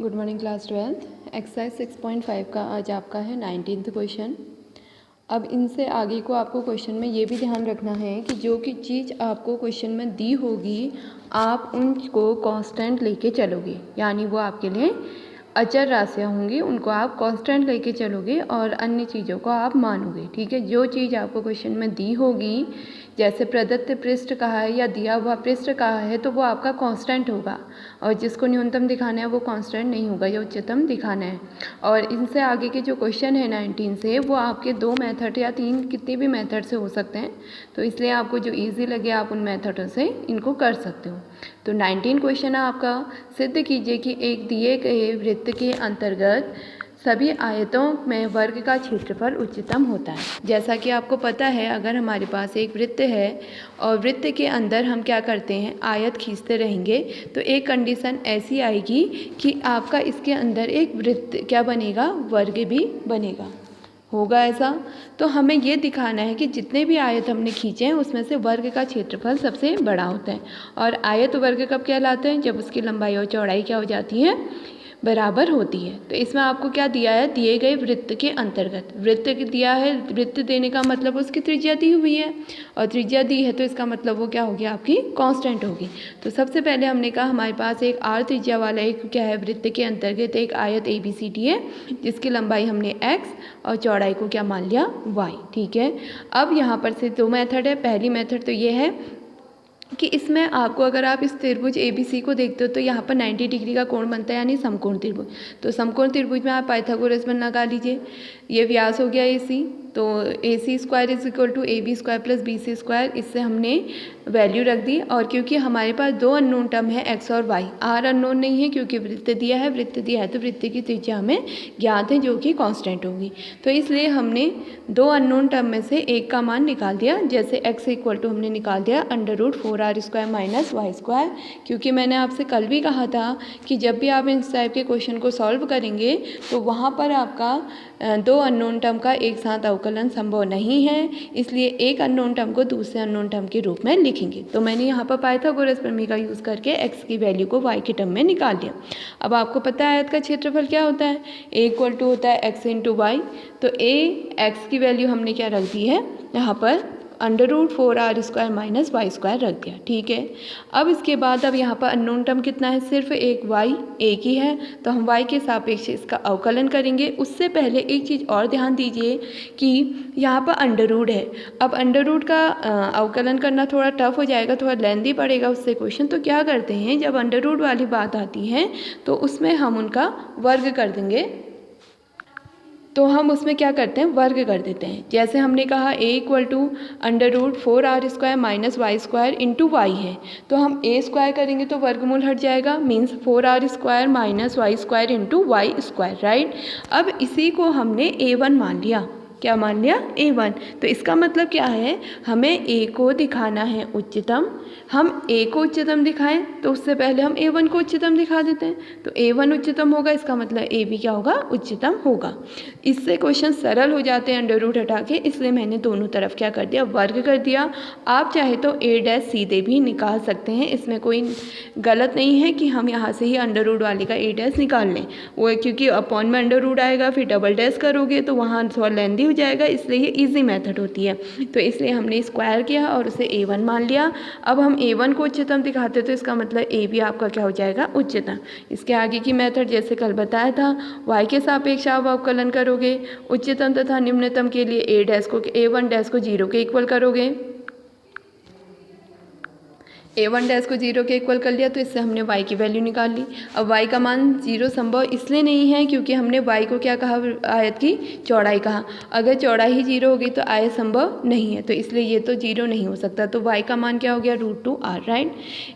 Good morning class 12th। Exercise 6.5 का आज आपका है 19th क्वेश्चन। अब इनसे आगे को आपको क्वेश्चन में ये भी ध्यान रखना है कि जो कि चीज़ आपको क्वेश्चन में दी होगी आप उनको कांस्टेंट लेके चलोगे, यानी वो आपके लिए अचर राशियाँ होंगी, उनको आप कांस्टेंट लेके चलोगे और अन्य चीज़ों को आप मानोगे। ठीक है, जो चीज़ आपको क्वेश्चन में दी होगी, जैसे प्रदत्त पृष्ठ कहा है या दिया हुआ पृष्ठ कहा है, तो वो आपका कांस्टेंट होगा, और जिसको न्यूनतम दिखाना है वो कांस्टेंट नहीं होगा, ये उच्चतम दिखाना है। और इनसे आगे के जो क्वेश्चन है 19 से, वो आपके 2 मेथड या 3 कितने भी मेथड से हो सकते हैं, तो इसलिए आपको जो ईजी लगे आप उन मेथडों से इनको कर सकते हो। तो 19 क्वेश्चन है आपका, सिद्ध कीजिए कि एक दिए गए वृत्त के अंतर्गत सभी आयतों में वर्ग का क्षेत्रफल उच्चतम होता है। जैसा कि आपको पता है, अगर हमारे पास एक वृत्त है और वृत्त के अंदर हम क्या करते हैं, आयत खींचते रहेंगे, तो एक कंडीशन ऐसी आएगी कि आपका इसके अंदर एक वृत्त क्या बनेगा, वर्ग भी बनेगा, होगा ऐसा। तो हमें ये दिखाना है कि जितने भी आयत हमने खींचे हैं उसमें से वर्ग का क्षेत्रफल सबसे बड़ा होता है। और आयत वर्ग कब कहलाते हैं, जब उसकी लंबाई और चौड़ाई क्या हो जाती है, बराबर होती है। तो इसमें आपको क्या दिया है, दिए गए वृत्त के अंतर्गत वृत्त दिया है। वृत्त देने का मतलब उसकी त्रिज्या दी हुई है, और त्रिज्या दी है तो इसका मतलब वो क्या होगी, आपकी कांस्टेंट होगी। तो सबसे पहले हमने कहा हमारे पास एक आर त्रिज्या वाला एक क्या है, वृत्त के अंतर्गत एक आयत ABCD है, जिसकी लंबाई हमने x और चौड़ाई को क्या मान लिया, y। ठीक है, अब यहाँ पर से 2 मेथड है। पहली मेथड तो ये है कि इसमें आपको, अगर आप इस त्रिभुज ABC को देखते हो तो यहाँ पर 90 डिग्री का कोण बनता है, यानी समकोण त्रिभुज। तो समकोण त्रिभुज में आप पाइथागोरस बल लगा लीजिए। ये व्यास हो गया AC, तो AC² = AB² + BC²। इससे हमने वैल्यू रख दी, और क्योंकि हमारे पास 2 अननोन टर्म है x और y, r अननोन नहीं है क्योंकि वृत्त दिया है। वृत्त दिया है तो वृत्त की त्रिज्या हमें ज्ञात है जो कि कांस्टेंट होगी। तो इसलिए हमने 2 अननोन टर्म में से एक का मान निकाल दिया। जैसे x = हमने निकाल दिया √4r² - y², क्योंकि मैंने आपसे कल भी कहा था कि जब भी आप इस टाइप के क्वेश्चन को सॉल्व करेंगे तो वहाँ पर आपका 2 अननोन टर्म का एक साथ अवकलन संभव नहीं है, इसलिए एक अननोन टर्म को दूसरे अननोन टर्म के रूप में लिखेंगे। तो मैंने यहाँ पर पाइथागोरस प्रमेय का यूज़ करके x की वैल्यू को y के टर्म में निकाल दिया। अब आपको पता है आयत का क्षेत्रफल क्या होता है, A = होता है x × y। तो x की वैल्यू हमने क्या रख दी है, यहाँ पर √4r² - y² रख दिया। ठीक है, अब इसके बाद अब यहाँ पर अननोन टर्म कितना है, सिर्फ एक y, एक ही है, तो हम y के सापेक्ष इसका अवकलन करेंगे। उससे पहले एक चीज़ और ध्यान दीजिए कि यहाँ पर अंडर है। अब अंडर का अवकलन करना थोड़ा टफ हो जाएगा, थोड़ा लेंदी पड़ेगा उससे क्वेश्चन। तो क्या करते हैं, जब अंडर वाली बात आती है तो उसमें हम उनका वर्ग कर देंगे, तो हम उसमें क्या करते हैं, वर्ग कर देते हैं। जैसे हमने कहा A = √4r² - y² × y है, तो हम A² करेंगे तो वर्गमूल हट जाएगा, means 4r² - y² × y², right. अब इसी को हमने A1 मान लिया। क्या मान लिया, A1। तो इसका मतलब क्या है, हमें A को दिखाना है उच्चतम। हम A को उच्चतम दिखाएं तो उससे पहले हम A1 को उच्चतम दिखा देते हैं। तो A1 उच्चतम होगा, इसका मतलब A भी क्या होगा, उच्चतम होगा। इससे क्वेश्चन सरल हो जाते हैं अंडर रूट हटा के, इसलिए मैंने दोनों तरफ क्या कर दिया, वर्ग कर दिया। आप चाहे तो A' सीधे भी निकाल सकते हैं, इसमें कोई गलत नहीं है कि हम यहाँ से ही अंडर रूट वाले का A' निकाल लें। वो क्योंकि अपॉन में अंडर रूट आएगा, फिर डबल डैश करोगे तो वहाँ थोड़ा लेंदी हो जाएगा, इसलिए ये ईजी मेथड होती है। तो इसलिए हमने स्क्वायर किया और उसे A1 मान लिया। अब हम A1 को उच्चतम दिखाते तो इसका मतलब A भी आपका क्या हो जाएगा, उच्चतम। इसके आगे की मेथड जैसे कल बताया था, y के सापेक्ष आप अवकलन करोगे। उच्चतम तथा निम्नतम के लिए A1' को 0 के इक्वल करोगे। A1' को 0 के इक्वल कर लिया, तो इससे हमने y की वैल्यू निकाल ली। अब y का मान 0 संभव इसलिए नहीं है क्योंकि हमने y को क्या कहा, आयत की चौड़ाई कहा। अगर चौड़ाई ही 0 होगी तो आयत संभव नहीं है, तो इसलिए ये तो 0 नहीं हो सकता। तो y का मान क्या हो गया, √2r, राइट।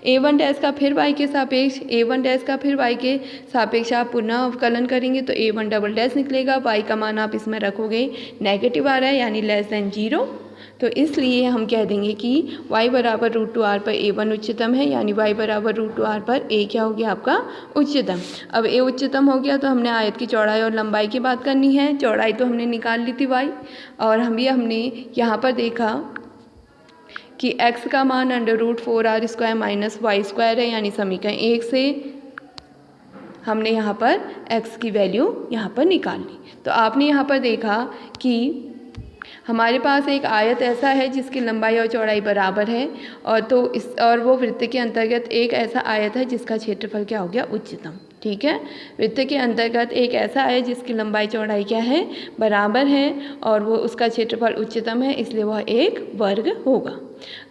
A1' का फिर y के सापेक्ष, A1' का फिर y के सापेक्ष आप पुनः अवकलन करेंगे तो A1" निकलेगा। y का मान आप इसमें रखोगे, नेगेटिव आ रहा है यानी <0, तो इसलिए हम कह देंगे कि y = √2r पर A1 उच्चतम है, यानी y = √2r पर A क्या हो गया, आपका उच्चतम। अब A उच्चतम हो गया तो हमने आयत की चौड़ाई और लंबाई की बात करनी है। चौड़ाई तो हमने निकाल ली थी y, और हमने यहाँ पर देखा कि x का मान √4r² - y² है, यानी समीकरण 1 से हमने यहाँ पर x की वैल्यू यहाँ पर निकाल ली। तो आपने यहाँ पर देखा कि हमारे पास एक आयत ऐसा है जिसकी लंबाई और चौड़ाई बराबर है, और वो वृत्त के अंतर्गत एक ऐसा आयत है जिसका क्षेत्रफल क्या हो गया, उच्चतम। ठीक है, वृत्त के अंतर्गत एक ऐसा है जिसकी लंबाई चौड़ाई क्या है, बराबर है, और वो उसका क्षेत्रफल उच्चतम है, इसलिए वह एक वर्ग होगा।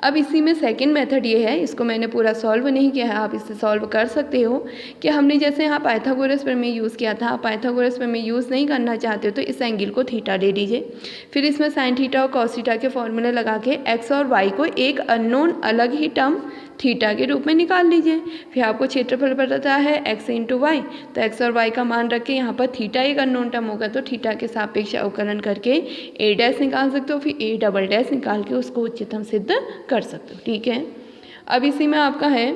अब इसी में सेकंड मेथड ये है, इसको मैंने पूरा सॉल्व नहीं किया है, आप इससे सॉल्व कर सकते हो कि हमने जैसे यहाँ पाइथागोरस प्रमेय यूज़ किया था, पाइथागोरस प्रमेय यूज़ नहीं करना चाहते हो तो इस एंगल को थीटा ले लीजिए, फिर इसमें साइन थीटा और कॉस थीटा के फॉर्मूले लगा के एक्स और वाई को एक अननोन अलग ही टर्म थीटा के रूप में निकाल लीजिए। फिर आपको क्षेत्रफल पता है एक्स इंटू वाई, तो एक्स और वाई का मान रख के यहाँ पर थीटा एक अननोन टर्म होगा तो थीटा के सापेक्ष अवकलन करके ए डैश निकाल सकते हो, फिर ए डबल डैश निकाल के उसको उच्चतम सिद्ध कर सकते हो। ठीक है, अब इसी में आपका है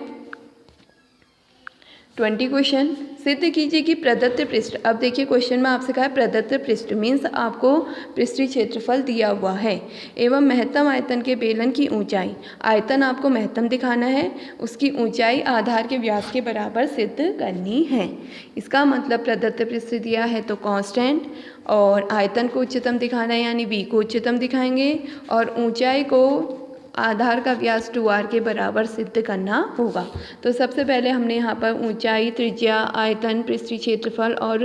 20 क्वेश्चन, सिद्ध कीजिए कि प्रदत्त पृष्ठ। अब देखिए क्वेश्चन में आपसे कहा है प्रदत्त पृष्ठ मीन्स आपको पृष्ठीय क्षेत्रफल दिया हुआ है एवं महत्तम आयतन के बेलन की ऊंचाई, आयतन आपको महत्तम दिखाना है, उसकी ऊंचाई आधार के व्यास के बराबर सिद्ध करनी है। इसका मतलब प्रदत्त पृष्ठ दिया है तो कांस्टेंट, और आयतन को उच्चतम दिखाना है यानी v को उच्चतम दिखाएंगे, और ऊंचाई को आधार का व्यास 2r के बराबर सिद्ध करना होगा। तो सबसे पहले हमने यहाँ पर ऊंचाई, त्रिज्या, आयतन, पृष्ठीय क्षेत्रफल और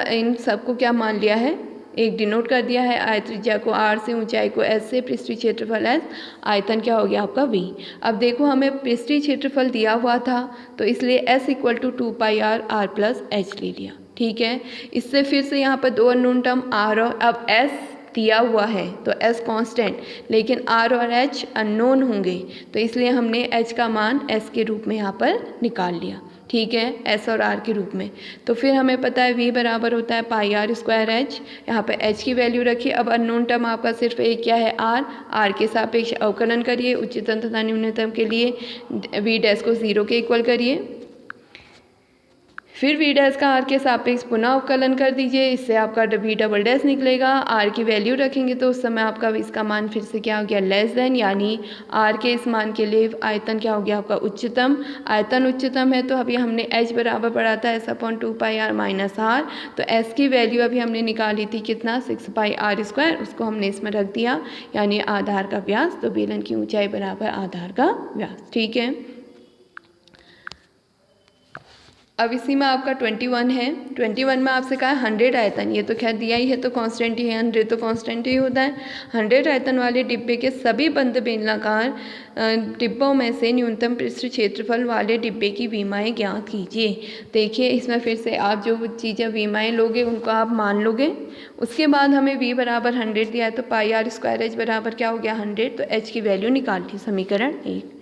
इन सबको क्या मान लिया है, एक डिनोट कर दिया है। आयत त्रिज्या को r से, ऊंचाई को s से, पृष्ठीय क्षेत्रफल s, आयतन क्या हो गया आपका v। अब देखो हमें पृष्ठीय क्षेत्रफल दिया हुआ था तो इसलिए s equal to 2πr r plus h ले लिया। ठीक है, इससे फिर से यहाँ पर दो अननोन टर्म r और अब s दिया हुआ है तो s कांस्टेंट, लेकिन r और h अननोन होंगे तो इसलिए हमने h का मान s के रूप में यहाँ पर निकाल लिया। ठीक है, s और r के रूप में। तो फिर हमें पता है v बराबर होता है पाई आर स्क्वायर h, यहाँ पर h की वैल्यू रखिए। अब अननोन टर्म आपका सिर्फ एक क्या है r के सापेक्ष अवकलन करिए, उच्चतम तथा न्यूनतम के लिए v डैश को 0 के इक्वल करिए, फिर v डैश का r के सापेक्ष पुनः अवकलन कर दीजिए, इससे आपका v डबल डैश निकलेगा। r की वैल्यू रखेंगे तो उस समय आपका इसका मान फिर से क्या हो गया, लेस देन, यानी r के इस मान के लिए आयतन क्या हो गया आपका उच्चतम। आयतन उच्चतम है तो अभी हमने h बराबर पढ़ा था s/2πr माइनस r, तो s की वैल्यू अभी हमने निकाली थी कितना, 6πr स्क्वायर, उसको हमने इसमें रख दिया यानी आधार का व्यास, तो बेलन की ऊँचाई बराबर आधार का व्यास। ठीक है, अब इसी में आपका 21 है। 21 में आपसे कहा है 100 आयतन, ये तो खैर दिया ही है तो कांस्टेंट ही है, 100 तो कांस्टेंट ही होता है। 100 आयतन वाले डिब्बे के सभी बंद बेलनाकार डिब्बों में से न्यूनतम पृष्ठ क्षेत्रफल वाले डिब्बे की विमाएँ ज्ञात कीजिए। देखिए इसमें फिर से आप जो चीज़ें विमाएँ लोगे उनको आप मान लोगे। उसके बाद हमें v बराबर 100 दिया है तो पाई आर स्क्वायर h बराबर क्या हो गया 100, तो h की वैल्यू निकाल ली, समीकरण 1।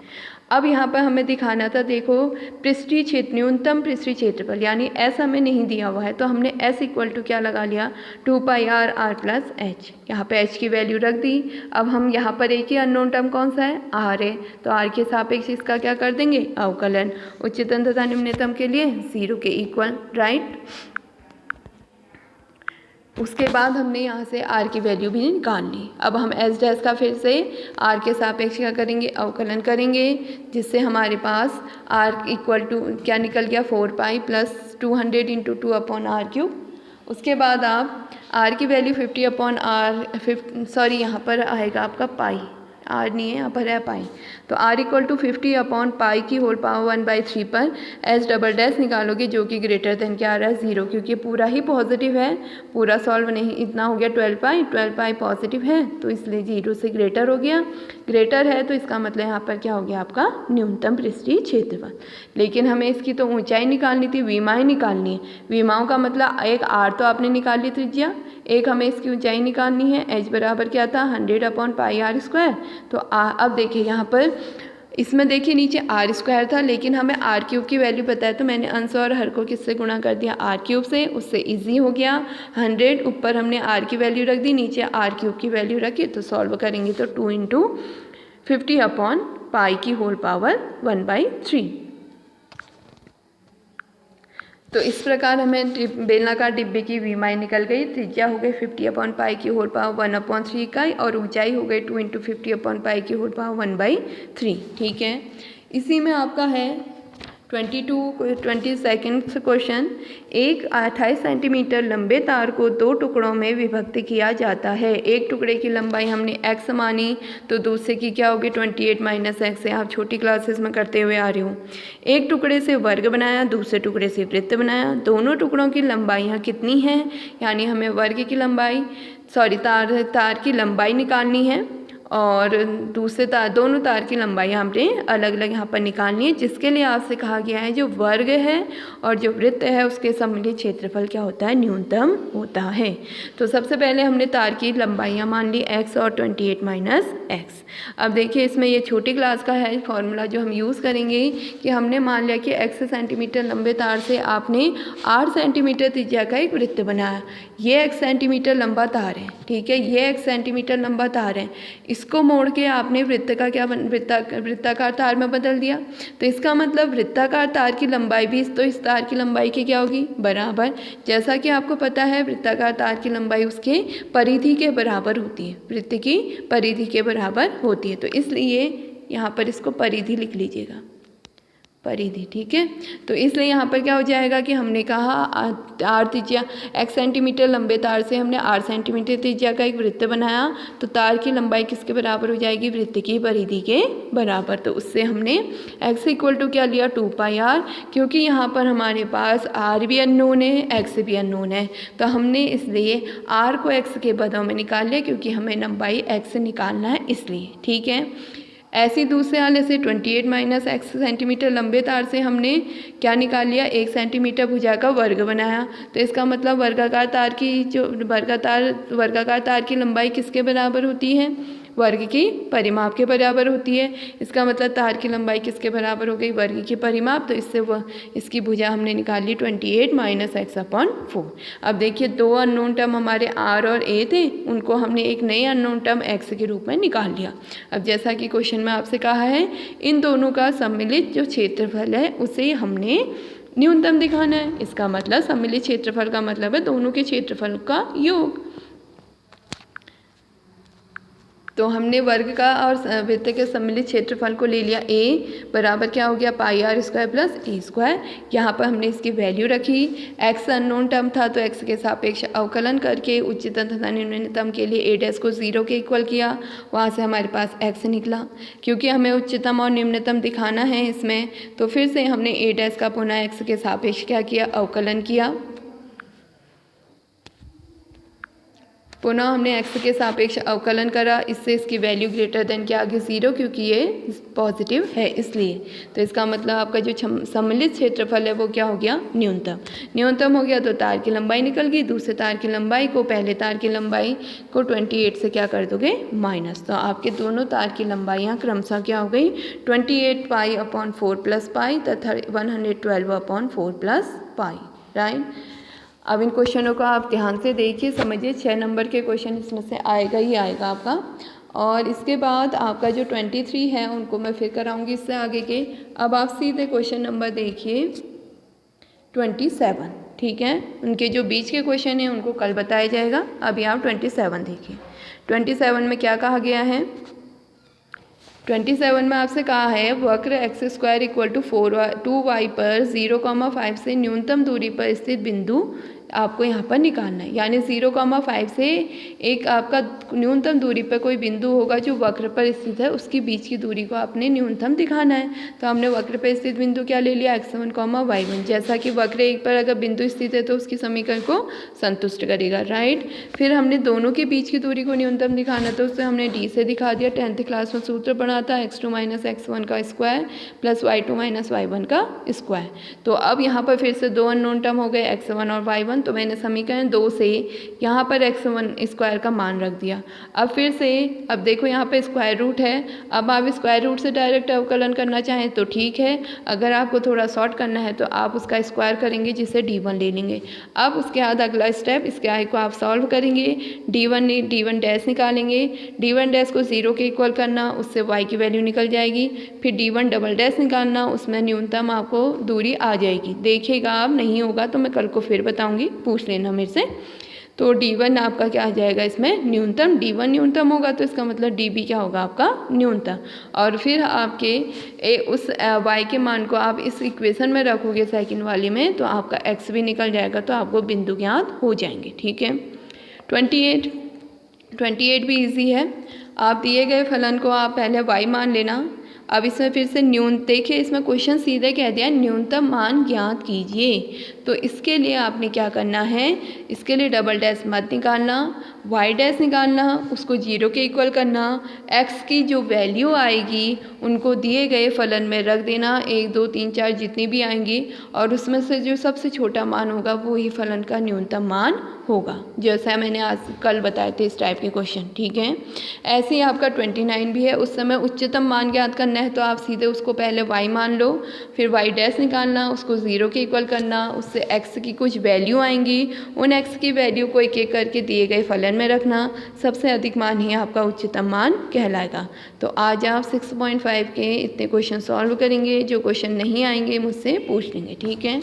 अब यहाँ पर हमें दिखाना था, देखो पृष्ठीय क्षेत्र, न्यूनतम पृष्ठीय क्षेत्रफल यानी s हमें नहीं दिया हुआ है तो हमने s इक्वल टू क्या लगा लिया, 2πr r प्लस h। यहाँ पे h की वैल्यू रख दी। अब हम यहाँ पर एक ही अननोन टर्म कौन सा है, r है, तो r के सापेक्ष इसका क्या कर देंगे, अवकलन, उच्चतम तथा निम्नतम के लिए 0 के इक्वल, राइट। उसके बाद हमने यहाँ से r की वैल्यू भी निकाल ली। अब हम s डैश का फिर से r के सापेक्ष क्या करेंगे, अवकलन करेंगे, जिससे हमारे पास r इक्वल टू क्या निकल गया, 4π प्लस 200 इंटू 2/r³। उसके बाद आप r की वैल्यू 50/r, यहाँ पर आएगा आपका पाई, r नहीं है यहाँ पर है पाई, तो r इक्वल टू 50/π की होल पावर 1/3 पर s डबल डैश निकालोगे जो कि ग्रेटर देन क्या आ रहा है, 0, क्योंकि पूरा ही पॉजिटिव है, पूरा सॉल्व नहीं, इतना हो गया 12π पॉजिटिव है तो इसलिए 0 से ग्रेटर हो गया, ग्रेटर है तो इसका मतलब यहाँ पर क्या हो गया आपका न्यूनतम पृष्ठीय क्षेत्रफल। लेकिन हमें इसकी तो ऊंचाई निकालनी थी, विमाएँ निकालनी है। विमाओं का मतलब एक r तो आपने निकाल ली त्रिज्या, एक हमें इसकी ऊंचाई निकालनी है, h बराबर क्या था 100/πr स्क्वायर। तो अब देखिए यहाँ पर इसमें देखिए नीचे r स्क्वायर था लेकिन हमें r³ की वैल्यू पता है तो मैंने अंश और हर को किससे गुणा कर दिया, r³ से, उससे इजी हो गया। 100 ऊपर हमने r की वैल्यू रख दी, नीचे r³ की वैल्यू रखी, तो सॉल्व करेंगे तो 2 इंटू 50/π की होल पावर 1/3। तो इस प्रकार हमें बेलनाकार डिब्बे की विमाएँ निकल गई। त्रिज्या हो गई 50/π की होल पावर 1/3 इकाई और ऊंचाई हो गई 2 इंटू 50/π की होल पावर 1/3। ठीक है, इसी में आपका है 22 क्वेश्चन। एक 28 सेंटीमीटर लंबे तार को 2 टुकड़ों में विभक्त किया जाता है। एक टुकड़े की लंबाई हमने x मानी तो दूसरे की क्या होगी 28 - x है। आप छोटी क्लासेस में करते हुए आ रहे हो। एक टुकड़े से वर्ग बनाया, दूसरे टुकड़े से वृत्त बनाया। दोनों टुकड़ों की लंबाइयाँ कितनी हैं, यानी हमें वर्ग की लंबाई तार की लंबाई निकालनी है और दूसरे दोनों तार की लंबाई हमने अलग अलग यहाँ पर निकालनी है, जिसके लिए आपसे कहा गया है जो वर्ग है और जो वृत्त है उसके सम्मिलित क्षेत्रफल क्या होता है, न्यूनतम होता है। तो सबसे पहले हमने तार की लंबाइयाँ मान ली x और 28 - x। अब देखिए इसमें ये छोटी क्लास का है फॉर्मूला जो हम यूज़ करेंगे कि हमने मान लिया कि x सेंटीमीटर लंबे तार से आपने 8 सेंटीमीटर त्रिज्या का एक वृत्त बनाया। ये x सेंटीमीटर लंबा तार है, ठीक है, ये x सेंटीमीटर लंबा तार है। इसको मोड़ के आपने वृत्ताकार तार में बदल दिया। तो इसका मतलब वृत्ताकार तार की लंबाई भी इस तार की लंबाई की क्या होगी, बराबर। जैसा कि आपको पता है वृत्ताकार तार की लंबाई उसके परिधि के बराबर होती है, वृत्त की परिधि के बराबर होती है। तो इसलिए यहाँ पर इसको परिधि लिख लीजिएगा, परिधि, ठीक है। तो इसलिए यहाँ पर क्या हो जाएगा कि हमने कहा आर त्रिज्या x सेंटीमीटर लंबे तार से हमने 8 सेंटीमीटर त्रिज्या का एक वृत्त बनाया, तो तार की लंबाई किसके बराबर हो जाएगी, वृत्त की परिधि के बराबर। तो उससे हमने x = क्या लिया 2πr, क्योंकि यहाँ पर हमारे पास r भी अननोन है, x भी अननोन है। तो हमने इसलिए r को x के पदों में निकाल लिया, क्योंकि हमें लंबाई x निकालना है इसलिए, ठीक है। ऐसी दूसरे वाले से 28 - x सेंटीमीटर लंबे तार से हमने क्या निकाल लिया, 1 सेंटीमीटर भुजा का वर्ग बनाया। तो इसका मतलब वर्गाकार तार की लंबाई किसके बराबर होती है, वर्ग की परिमाप के बराबर होती है। इसका मतलब तार की लंबाई किसके बराबर हो गई, वर्ग की परिमाप। तो इससे इसकी भुजा हमने निकाल ली 28 - x/4। अब देखिए दो अननोन टर्म हमारे r और a थे, उनको हमने एक नए अननोन टर्म x के रूप में निकाल लिया। अब जैसा कि क्वेश्चन में आपसे कहा है इन दोनों का सम्मिलित जो क्षेत्रफल है उसे हमने न्यूनतम दिखाना है। इसका मतलब सम्मिलित क्षेत्रफल का मतलब है दोनों के क्षेत्रफल का योग। तो हमने वर्ग का और वृत्त के सम्मिलित क्षेत्रफल को ले लिया, a बराबर क्या हो गया πr² + a²। यहाँ पर हमने इसकी वैल्यू रखी, x अननोन टर्म था तो x के सापेक्ष अवकलन करके उच्चतम तथा निम्नतम के लिए a' को 0 के इक्वल किया, वहाँ से हमारे पास x निकला। क्योंकि हमें उच्चतम और निम्नतम दिखाना है इसमें, तो फिर से हमने a' का पुनः x के सापेक्ष क्या किया, अवकलन किया। पुनः हमने x के सापेक्ष अवकलन करा, इससे इसकी वैल्यू ग्रेटर देन क्या आ गई 0, क्योंकि ये पॉजिटिव है इसलिए। तो इसका मतलब आपका जो सम्मिलित क्षेत्रफल है वो क्या हो गया, न्यूनतम। न्यूनतम हो गया तो तार की लंबाई निकल गई, दूसरे तार की लंबाई को पहले तार की लंबाई को 28 से क्या कर दोगे, माइनस। तो आपके दोनों तार की लंबाइयाँ क्रमशः क्या हो गई 28 π/4 + π तथा 112/4 + π, राइट। अब इन क्वेश्चनों को आप ध्यान से देखिए, समझिए। 6 नंबर के क्वेश्चन इसमें से आएगा ही आएगा आपका। और इसके बाद आपका जो 23 है उनको मैं फिर कराऊंगी इससे आगे के। अब आप सीधे क्वेश्चन नंबर देखिए 27, ठीक है। उनके जो बीच के क्वेश्चन हैं उनको कल बताया जाएगा। अभी आप 27 देखिए। 27 में क्या कहा गया है, 27 में आपसे कहा है वक्र x² = 2y पर 0,5 से न्यूनतम दूरी पर स्थित बिंदु आपको यहाँ पर निकालना है। यानी 0,5 से एक आपका न्यूनतम दूरी पर कोई बिंदु होगा जो वक्र पर स्थित है, उसकी बीच की दूरी को आपने न्यूनतम दिखाना है। तो हमने वक्र पर स्थित बिंदु क्या ले लिया, x1, y1। जैसा कि वक्र एक पर अगर बिंदु स्थित है तो उसकी समीकरण को संतुष्ट करेगा, राइट। फिर हमने दोनों के बीच की दूरी को न्यूनतम दिखाना, तो उससे हमने d से दिखा दिया। 10th क्लास में सूत्र पढ़ा था x2 - x1 का स्क्वायर + y2 - y1 का स्क्वायर। तो अब यहाँ पर फिर से दो अननोन टर्म हो गए x1 और y1। तो मैंने समीकरण 2 से यहाँ पर x1² का मान रख दिया। अब फिर से अब देखो यहाँ पे स्क्वायर रूट है, अब आप स्क्वायर रूट से डायरेक्ट अवकलन करना चाहें तो ठीक है, अगर आपको थोड़ा शॉर्ट करना है तो आप उसका स्क्वायर करेंगे जिसे d1 ले लेंगे। अब उसके बाद अगला स्टेप, इसके आई को आप सॉल्व करेंगे, d1 निकालेंगे, d1 को 0 के इक्वल करना, उससे y की वैल्यू निकल जाएगी। फिर d1 निकालना, उसमें न्यूनतम आपको दूरी आ जाएगी। देखिएगा आप, नहीं होगा तो मैं कल को फिर बताऊँगी, पूछ लेना मेरे से। तो D1 आपका क्या आ जाएगा इसमें न्यूनतम, D1 न्यूनतम होगा तो इसका मतलब DB क्या होगा आपका न्यूनतम। और फिर आपके उस y के मान को आप इस इक्वेशन में रखोगे सेकंड वाली में, तो आपका x भी निकल जाएगा, तो आपको बिंदु ज्ञात हो जाएंगे। ठीक है। 28 भी इजी है। आप दिए गए फलन को आप पहले y मान लेना। अब इसमें फिर से देखिए इसमें क्वेश्चन सीधे कह दिया न्यूनतम मान ज्ञात कीजिए, तो इसके लिए आपने क्या करना है, इसके लिए डबल डैश मत निकालना, y डैश निकालना, उसको 0 के इक्वल करना, x की जो वैल्यू आएगी उनको दिए गए फलन में रख देना, 1 2 3 4 जितनी भी आएंगी, और उसमें से जो सबसे छोटा मान होगा वो ही फलन का न्यूनतम मान होगा, जैसा मैंने आज कल बताए थे इस टाइप के क्वेश्चन। ठीक है। ऐसे ही आपका 29 भी है, उस समय उच्चतम मान ज्ञात करना है, तो आप सीधे उसको पहले y मान लो, फिर y डैश निकालना, उसको 0 के इक्वल करना, उससे x की कुछ वैल्यू आएंगी, उन x की वैल्यू को एक एक करके दिए गए फलन में रखना, सबसे अधिक मान ही आपका उच्चतम मान कहलाएगा। तो आज आप 6.5 के इतने क्वेश्चन सॉल्व करेंगे, जो क्वेश्चन नहीं आएंगे मुझसे पूछ लेंगे। ठीक है।